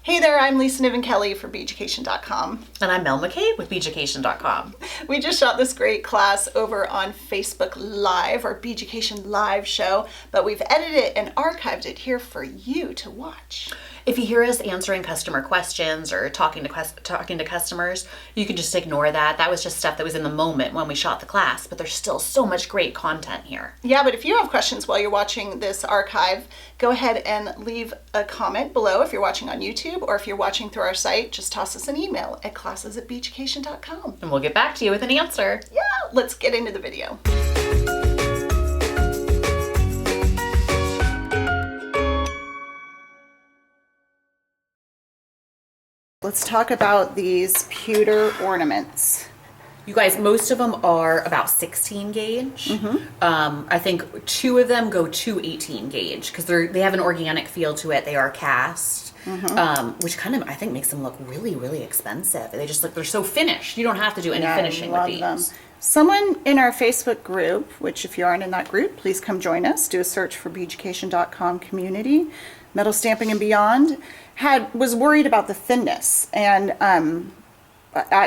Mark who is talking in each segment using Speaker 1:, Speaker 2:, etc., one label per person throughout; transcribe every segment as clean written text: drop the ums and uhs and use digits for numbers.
Speaker 1: Hey there, I'm Lisa Niven Kelly for Beaducation.com.
Speaker 2: And I'm Mel McCabe with Beaducation.com.
Speaker 1: We just shot this great class over on Facebook Live, our Beaducation Live show, but we've edited it and archived it here for you to watch.
Speaker 2: If you hear us answering customer questions or talking to customers, you can just ignore that. That was just stuff that was in the moment when we shot the class, but there's still so much great content here.
Speaker 1: Yeah, but if you have questions while you're watching this archive, go ahead and leave a comment below if you're watching on YouTube, or if you're watching through our site, just toss us an email at classes@beaducation.com.
Speaker 2: And we'll get back to you with an answer.
Speaker 1: Yeah, let's get into the video. Let's talk about these pewter ornaments.
Speaker 2: You guys, most of them are about 16 gauge. I think 2 of them go to 18 gauge because they have an organic feel to it. They are cast, which kind of I think makes them look really, really expensive. They just look, they're so finished. You don't have to do any finishing with these.
Speaker 1: Them. Someone in our Facebook group, which if you aren't in that group, please come join us. Do a search for Beaducation.com community, metal stamping and beyond. Was worried about the thinness, and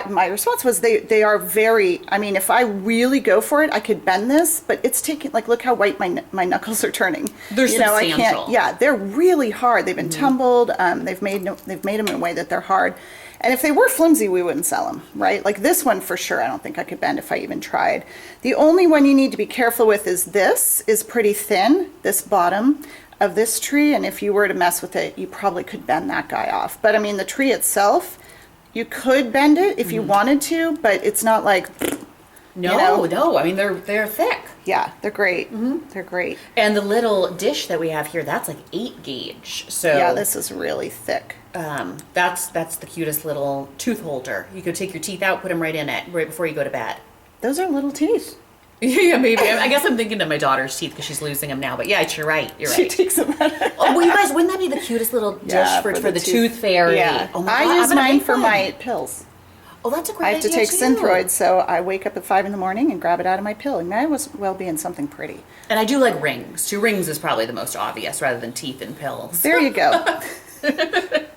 Speaker 1: my response was they are very, I mean, if I really go for it, I could bend this, but it's taking, like, look how white my knuckles are turning.
Speaker 2: They're substantial.
Speaker 1: I can't, yeah, they're really hard. They've been tumbled. They've made them in a way that they're hard. And if they were flimsy, we wouldn't sell them, right? Like this one for sure, I don't think I could bend if I even tried. The only one you need to be careful with is this is pretty thin, this bottom of this tree, and if you were to mess with it, you probably could bend that guy off. But I mean, the tree itself, you could bend it if you wanted to, but it's not like,
Speaker 2: no. I mean, they're thick.
Speaker 1: Yeah, they're great. They're great.
Speaker 2: And the little dish that we have here, that's like 8 gauge. So
Speaker 1: yeah, this is really thick.
Speaker 2: That's the cutest little tooth holder. You could take your teeth out, put them right in it, right before you go to bed.
Speaker 1: Those are little teeth.
Speaker 2: Yeah, maybe. I guess I'm thinking of my daughter's teeth because she's losing them now. But yeah, you're right.
Speaker 1: She takes them out.
Speaker 2: Oh, well, you guys, wouldn't that be the cutest little dish for the tooth fairy?
Speaker 1: Yeah.
Speaker 2: Oh my
Speaker 1: God, I use mine for my pills.
Speaker 2: Oh, that's a great idea.
Speaker 1: I have to take Synthroid, so I wake up at 5 in the morning and grab it out of my pill. And might as well be in something pretty.
Speaker 2: And I do like rings. 2 rings is probably the most obvious rather than teeth and pills.
Speaker 1: There you go.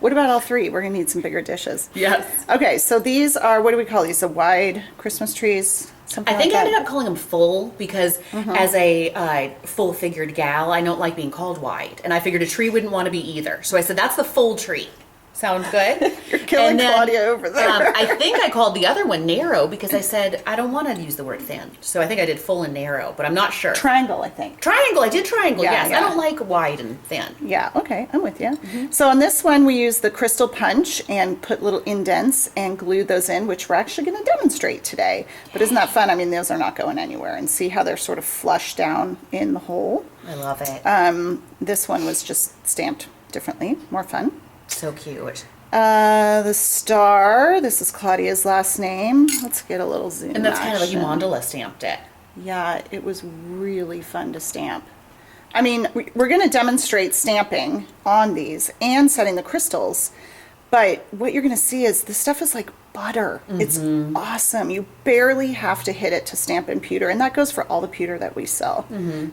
Speaker 1: What about all 3? We're going to need some bigger dishes.
Speaker 2: Yes.
Speaker 1: Okay, so these are, what do we call these? The wide Christmas trees?
Speaker 2: I think I ended up calling them full because as a full-figured gal, I don't like being called wide. And I figured a tree wouldn't want to be either. So I said, that's the full tree. Sounds good?
Speaker 1: You're killing Claudia over there.
Speaker 2: I think I called the other one narrow because I said, I don't want to use the word thin. So I think I did full and narrow, but I'm not sure.
Speaker 1: Triangle, I think.
Speaker 2: Triangle. I did triangle, yes.
Speaker 1: Yeah.
Speaker 2: I don't like wide and thin.
Speaker 1: Yeah, okay. I'm with you. So on this one, we use the crystal punch and put little indents and glue those in, which we're actually going to demonstrate today. But isn't that fun? I mean, those are not going anywhere. And see how they're sort of flush down in the hole.
Speaker 2: I love it.
Speaker 1: This one was just stamped differently. More fun.
Speaker 2: So cute.
Speaker 1: The star, this is Claudia's last name. Let's get a little zoom.
Speaker 2: And that's kind of like you mandala stamped it.
Speaker 1: Yeah, it was really fun to stamp. I mean, we're going to demonstrate stamping on these and setting the crystals, but what you're going to see is this stuff is like butter. It's awesome. You barely have to hit it to stamp in pewter, and that goes for all the pewter that we sell.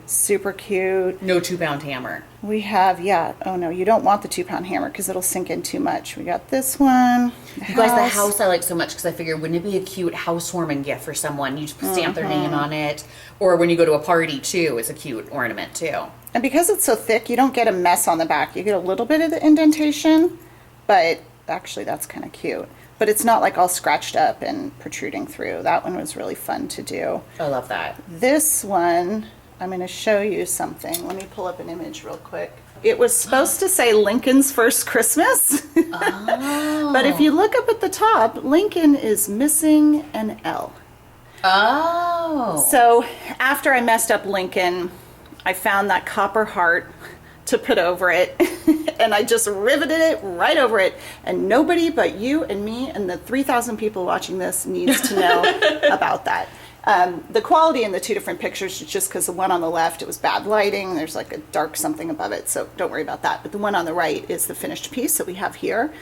Speaker 1: Super cute.
Speaker 2: No 2-pound hammer.
Speaker 1: We have, oh no, you don't want the 2-pound hammer because it'll sink in too much. We got this one.
Speaker 2: You guys, the house I like so much because I figured, wouldn't it be a cute housewarming gift for someone? You just stamp their name on it. Or when you go to a party too, it's a cute ornament too.
Speaker 1: And because it's so thick, you don't get a mess on the back. You get a little bit of the indentation, but actually that's kind of cute. But it's not like all scratched up and protruding through. That one was really fun to do.
Speaker 2: I love that.
Speaker 1: This one, I'm going to show you something. Let me pull up an image real quick. It was supposed to say Lincoln's First Christmas.
Speaker 2: Oh.
Speaker 1: But if you look up at the top, Lincoln is missing an L.
Speaker 2: Oh.
Speaker 1: So after I messed up Lincoln, I found that copper heart to put over it, and I just riveted it right over it, and nobody but you and me and the 3,000 people watching this needs to know about that. The quality in the 2 different pictures is just because the one on the left, it was bad lighting, there's like a dark something above it, so don't worry about that. But the one on the right is the finished piece that we have here,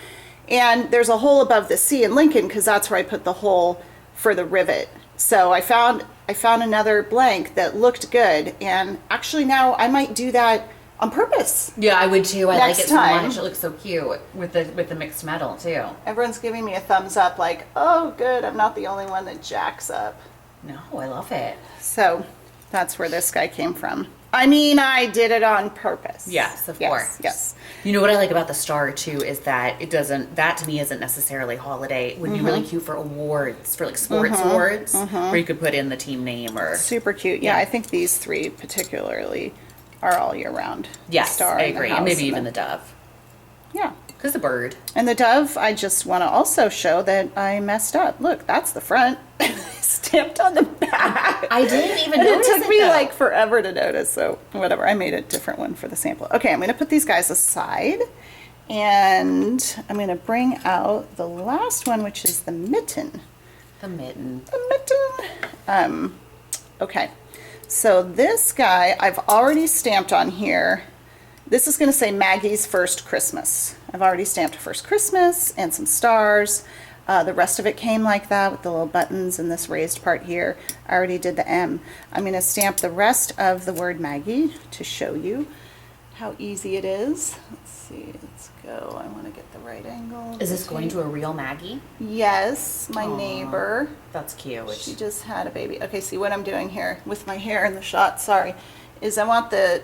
Speaker 1: and there's a hole above the C in Lincoln because that's where I put the hole for the rivet. So I found another blank that looked good, and actually now I might do that On purpose.
Speaker 2: Yeah, I would too. I like
Speaker 1: Next
Speaker 2: it so
Speaker 1: time.
Speaker 2: much. It looks so cute with the mixed metal too.
Speaker 1: Everyone's giving me a thumbs up like, oh, good, I'm not the only one that jacks up.
Speaker 2: No, I love it.
Speaker 1: So that's where this guy came from. I mean, I did it on purpose.
Speaker 2: Yes, of course.
Speaker 1: Yes.
Speaker 2: You know what I like about the star too is that that to me isn't necessarily holiday. It would be really cute for awards, for like sports awards, where you could put in the team name or.
Speaker 1: Super cute. Yeah, I think these three particularly are all year round.
Speaker 2: Yes,
Speaker 1: The star
Speaker 2: I
Speaker 1: and the
Speaker 2: agree.
Speaker 1: house
Speaker 2: And maybe
Speaker 1: and
Speaker 2: even the dove.
Speaker 1: Yeah.
Speaker 2: Because the bird.
Speaker 1: And the dove, I just want to also show that I messed up. Look, that's the front. Stamped on the back.
Speaker 2: I didn't even
Speaker 1: And it
Speaker 2: notice
Speaker 1: took me
Speaker 2: though.
Speaker 1: like forever to notice, so whatever. I made a different one for the sample. Okay, I'm going to put these guys aside, and I'm going to bring out the last one, which is the mitten.
Speaker 2: The mitten.
Speaker 1: The mitten. Okay, so this guy I've already stamped on here. This is going to say Maggie's First Christmas. I've already stamped First Christmas and some stars. The rest of it came like that with the little buttons and this raised part here. I already did the M. I'm going to stamp the rest of the word Maggie to show you how easy it is. Let's see, let's go. I want to get the right angle.
Speaker 2: Is this going to a real Maggie?
Speaker 1: Yes, my neighbor.
Speaker 2: That's cute.
Speaker 1: She just had a baby. Okay, see what I'm doing here with my hair in the shot, sorry, is I want the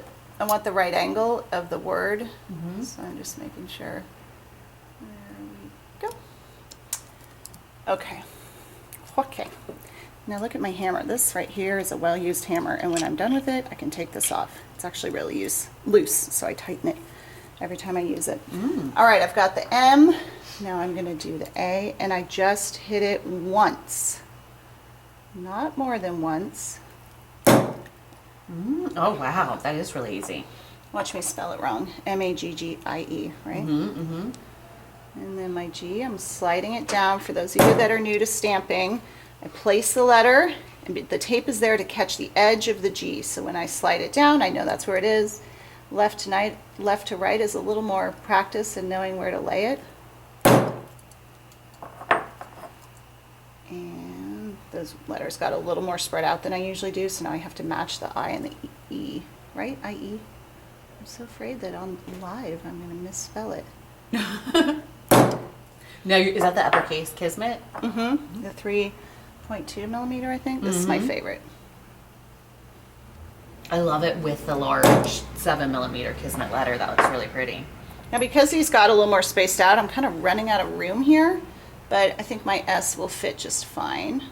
Speaker 1: right angle of the word. So I'm just making sure. There we go. Okay. Okay. Now look at my hammer. This right here is a well-used hammer, and when I'm done with it, I can take this off. It's actually really loose, so I tighten it every time I use it. All right, I've got the M. Now I'm going to do the A, and I just hit it once. Not more than once.
Speaker 2: Oh wow, that is really easy.
Speaker 1: Watch me spell it wrong. M-A-G-G-I-E, right? And then my G, I'm sliding it down. For those of you that are new to stamping, I place the letter, and the tape is there to catch the edge of the G. So when I slide it down, I know that's where it is. Left to right is a little more practice in knowing where to lay it. And those letters got a little more spread out than I usually do, so now I have to match the I and the E, right? I-E. I'm so afraid that on live I'm going to misspell it.
Speaker 2: Now, is that the uppercase Kismet?
Speaker 1: The 3.2 millimeter, I think. This is my favorite.
Speaker 2: I love it with the large 7 millimeter Kismet letter. That looks really pretty.
Speaker 1: Now, because he's got a little more spaced out, I'm kind of running out of room here, but I think my S will fit just fine.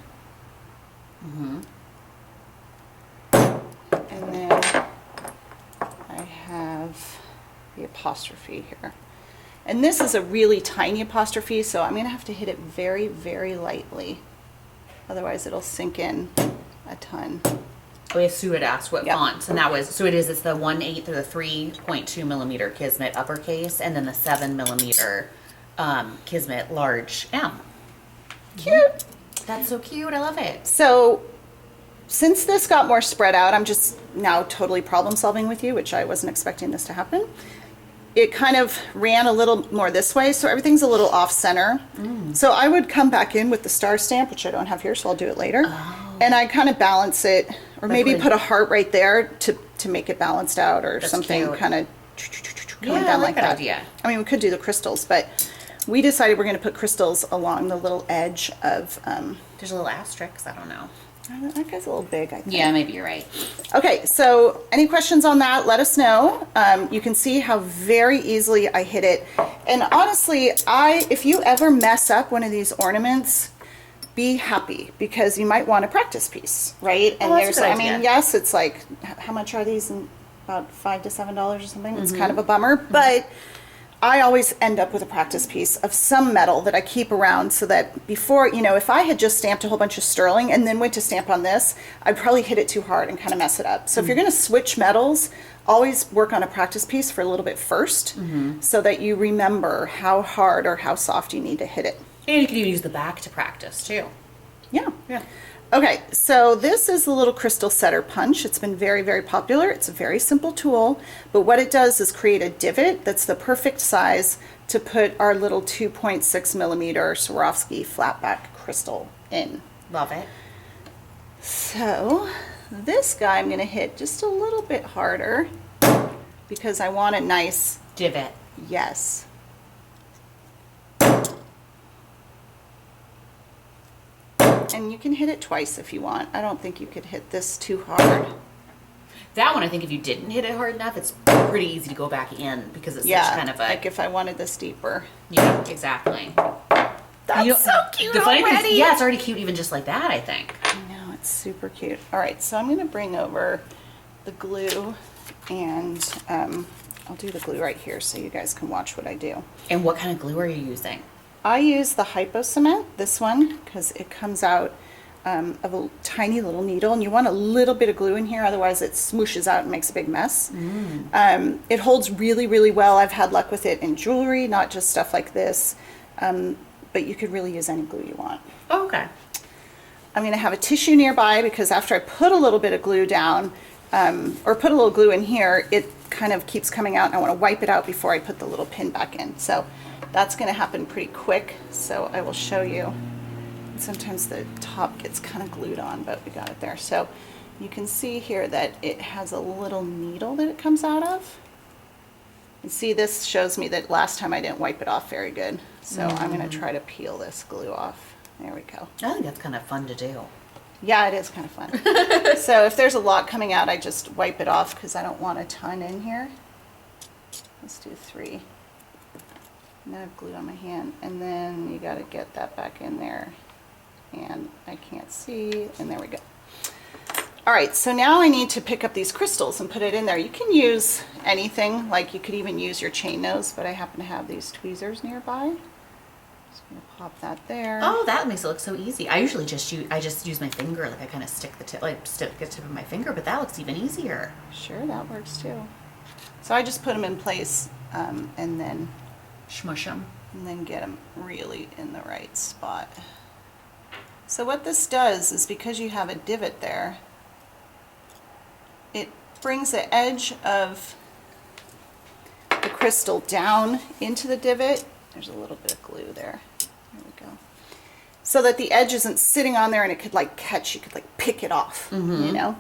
Speaker 1: And then I have the apostrophe here. And this is a really tiny apostrophe, so I'm going to have to hit it very, very lightly. Otherwise, it'll sink in a ton.
Speaker 2: Oh, yes, Sue had asked what
Speaker 1: Yep.
Speaker 2: fonts, and that was, so it's the 1/8 or the 3.2 millimeter Kismet uppercase, and then the 7 millimeter Kismet large M.
Speaker 1: Cute!
Speaker 2: That's so cute. I love it.
Speaker 1: So, since this got more spread out, I'm just now totally problem solving with you, which I wasn't expecting this to happen. It kind of ran a little more this way, so everything's a little off center. So I would come back in with the star stamp, which I don't have here, so I'll do it later. And I kind of balance it, or maybe
Speaker 2: like-
Speaker 1: put a heart right there to make it balanced out, or
Speaker 2: That's
Speaker 1: something
Speaker 2: cute.
Speaker 1: kind of
Speaker 2: Yeah,
Speaker 1: coming
Speaker 2: I
Speaker 1: down
Speaker 2: like
Speaker 1: like
Speaker 2: that
Speaker 1: that.
Speaker 2: idea.
Speaker 1: I mean, we could do the crystals, but we decided we're going to put crystals along the little edge of,
Speaker 2: There's a little asterisk. I don't know.
Speaker 1: that guy's a little big, I think.
Speaker 2: Yeah, maybe you're right.
Speaker 1: Okay, so any questions on that, let us know. You can see how very easily I hit it. And honestly, if you ever mess up one of these ornaments, be happy, because you might want a practice piece, right? And
Speaker 2: that's a good
Speaker 1: I mean,
Speaker 2: idea.
Speaker 1: yes, it's like, how much are these? About $5 to $7 or something. It's kind of a bummer, but I always end up with a practice piece of some metal that I keep around, so that before, if I had just stamped a whole bunch of sterling and then went to stamp on this, I'd probably hit it too hard and kind of mess it up. So if you're going to switch metals, always work on a practice piece for a little bit first, so that you remember how hard or how soft you need to hit it.
Speaker 2: And you can even use the back to practice too.
Speaker 1: Yeah. Okay, so this is the little crystal setter punch. It's been very, very popular. It's a very simple tool, but what it does is create a divot that's the perfect size to put our little 2.6 millimeter Swarovski flatback crystal in.
Speaker 2: Love it.
Speaker 1: So this guy I'm going to hit just a little bit harder. because I want a nice
Speaker 2: divot.
Speaker 1: yes. And you can hit it twice if you want. I don't think you could hit this too hard.
Speaker 2: That one, I think if you didn't hit it hard enough, it's pretty easy to go back in because it's such kind of a...
Speaker 1: like if I wanted this deeper.
Speaker 2: Yeah, exactly.
Speaker 1: That's so cute
Speaker 2: the funny
Speaker 1: already.
Speaker 2: thing is, yeah, it's already cute even just like that, I think.
Speaker 1: I know, it's super cute. All right, so I'm going to bring over the glue, and I'll do the glue right here so you guys can watch what I do.
Speaker 2: And what kind of glue are you using?
Speaker 1: I use the Hypo Cement, this one, because it comes out of a tiny little needle, and you want a little bit of glue in here, otherwise it smooshes out and makes a big mess. It holds really, really well. I've had luck with it in jewelry, not just stuff like this, but you could really use any glue you want.
Speaker 2: Oh, okay.
Speaker 1: I'm going to have a tissue nearby because after I put a little bit of glue down, or put a little glue in here, it kind of keeps coming out, and I want to wipe it out before I put the little pin back in. So that's going to happen pretty quick, so I will show you. Sometimes the top gets kind of glued on, but we got it there. So you can see here that it has a little needle that it comes out of. And see, this shows me that last time I didn't wipe it off very good. So I'm going to try to peel this glue off. There we go.
Speaker 2: I think that's kind of fun to do.
Speaker 1: Yeah, it is kind of fun. So if there's a lot coming out, I just wipe it off because I don't want a ton in here. Let's do 3. And then I've glued on my hand, and then you got to get that back in there, and I can't see, and there we go. All right, so now I need to pick up these crystals and put it in there. You can use anything, like you could even use your chain nose, but I happen to have these tweezers nearby. Just gonna pop that there.
Speaker 2: Oh, that makes it look so easy. I usually just use my finger, like I kind of stick the tip of my finger, but that looks even easier.
Speaker 1: Sure, that works too. So I just put them in place, and then
Speaker 2: Smush them.
Speaker 1: and then get them really in the right spot. So what this does is, because you have a divot there, it brings the edge of the crystal down into the divot. There's a little bit of glue there. There we go. So that the edge isn't sitting on there and it could like catch, you could like pick it off, you know?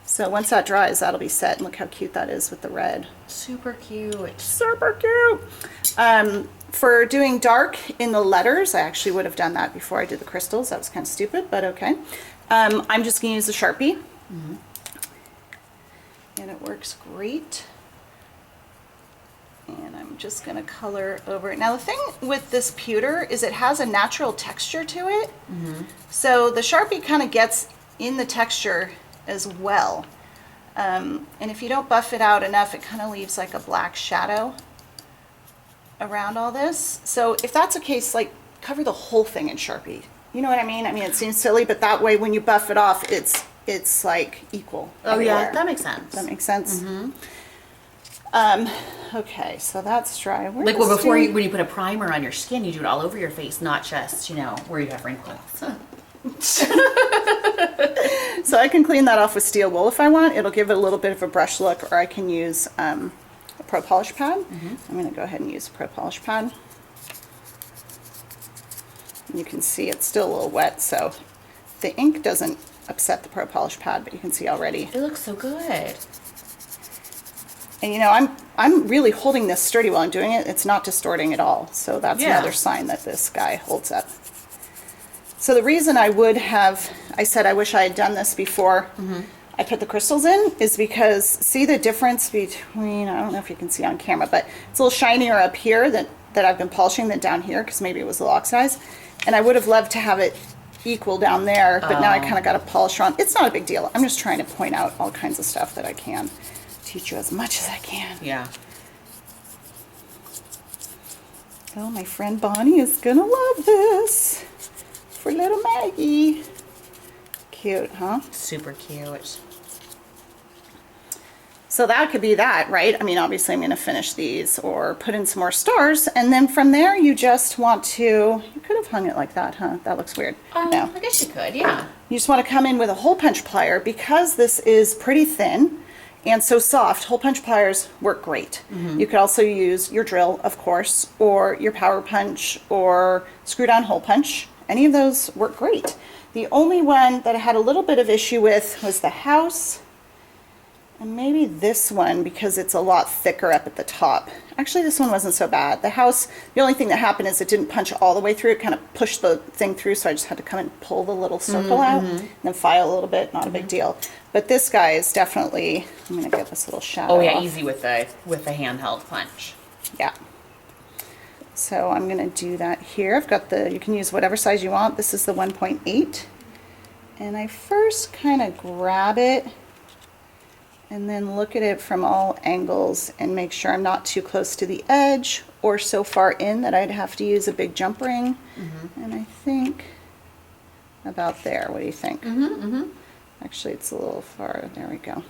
Speaker 1: So once that dries, that'll be set. And look how cute that is with the red.
Speaker 2: Super cute.
Speaker 1: Super cute. For doing dark in the letters, I actually would have done that before I did the crystals. That was kind of stupid, but okay. I'm just going to use the Sharpie. And it works great. And I'm just going to color over it. Now the thing with this pewter is it has a natural texture to it. So the Sharpie kind of gets in the texture as well. And if you don't buff it out enough, it kind of leaves like a black shadow around all this. So if that's the case, like cover the whole thing in Sharpie. You know what I mean? I mean, it seems silly, but that way when you buff it off, it's like equal.
Speaker 2: Oh
Speaker 1: everywhere.
Speaker 2: yeah, that makes sense.
Speaker 1: That makes sense. Okay, so that's dry. Where
Speaker 2: Like
Speaker 1: is
Speaker 2: well,
Speaker 1: Stu?
Speaker 2: when you put a primer on your skin, you do it all over your face, not just, you know, where you have wrinkles.
Speaker 1: So I can clean that off with steel wool if I want. It'll give it a little bit of a brush look, or I can use a Pro Polish pad. I'm going to go ahead and use a Pro Polish pad. You can see it's still a little wet, so the ink doesn't upset the Pro Polish pad, but you can see already.
Speaker 2: It looks so good.
Speaker 1: And you know, I'm really holding this sturdy while I'm doing it. It's not distorting at all. So that's another sign that this guy holds up. So the reason I said I wish I had done this before I put the crystals in is because see the difference between, I don't know if you can see on camera, but it's a little shinier up here that I've been polishing than down here because maybe it was a little oxidized. And I would have loved to have it equal down there, but now I kind of got a polish on. It's not a big deal. I'm just trying to point out all kinds of stuff that I can. Teach you as much as I can.
Speaker 2: Yeah.
Speaker 1: Oh, my friend Bonnie is gonna love this for little Maggie. Cute, huh?
Speaker 2: Super cute.
Speaker 1: So that could be that, right? I mean, obviously I'm gonna finish these or put in some more stars, and then from there you just want to, you could have hung it like that, huh? That looks weird. No.
Speaker 2: I guess you could, yeah.
Speaker 1: You just want to come in with a hole punch plier because this is pretty thin and so soft. Hole punch pliers work great. You could also use your drill, of course, or your power punch or screw down hole punch. Any of those work great. The only one that I had a little bit of issue with was the house And maybe this one, because it's a lot thicker up at the top. Actually, this one wasn't so bad. The house, the only thing that happened is it didn't punch all the way through. It kind of pushed the thing through, so I just had to come and pull the little circle out and then file a little bit. Not a big deal. But this guy is definitely, I'm going to get this little shadow
Speaker 2: Oh yeah,
Speaker 1: off.
Speaker 2: easy with the handheld punch.
Speaker 1: Yeah. So I'm going to do that here. I've got the, you can use whatever size you want. This is the 1.8. And I first kind of grab it and then look at it from all angles and make sure I'm not too close to the edge or so far in that I'd have to use a big jump ring. And I think about there. What do you think? Actually, it's a little far. There we go.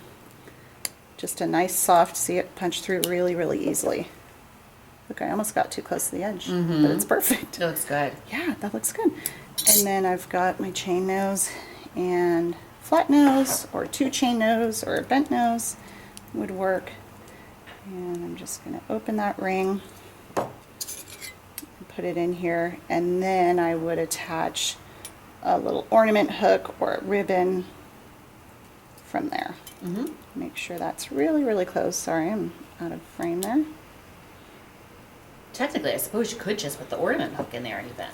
Speaker 1: Just a nice soft, see it punch through really, really easily. Look, I almost got too close to the edge, but it's perfect.
Speaker 2: It looks good.
Speaker 1: Yeah, that looks good. And then I've got my chain nose and flat nose, or 2 chain nose, or a bent nose would work. And I'm just going to open that ring and put it in here, and then I would attach a little ornament hook or a ribbon from there. Make sure that's really, really close. Sorry, I'm out of frame there.
Speaker 2: Technically, I suppose you could just put the ornament hook in there even.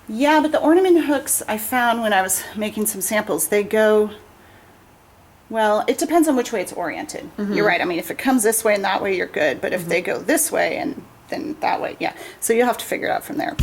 Speaker 1: Yeah, but the ornament hooks I found when I was making some samples, they go, well, it depends on which way it's oriented. You're right. I mean, if it comes this way and that way, you're good. But if they go this way and then that way, yeah. So you'll have to figure it out from there.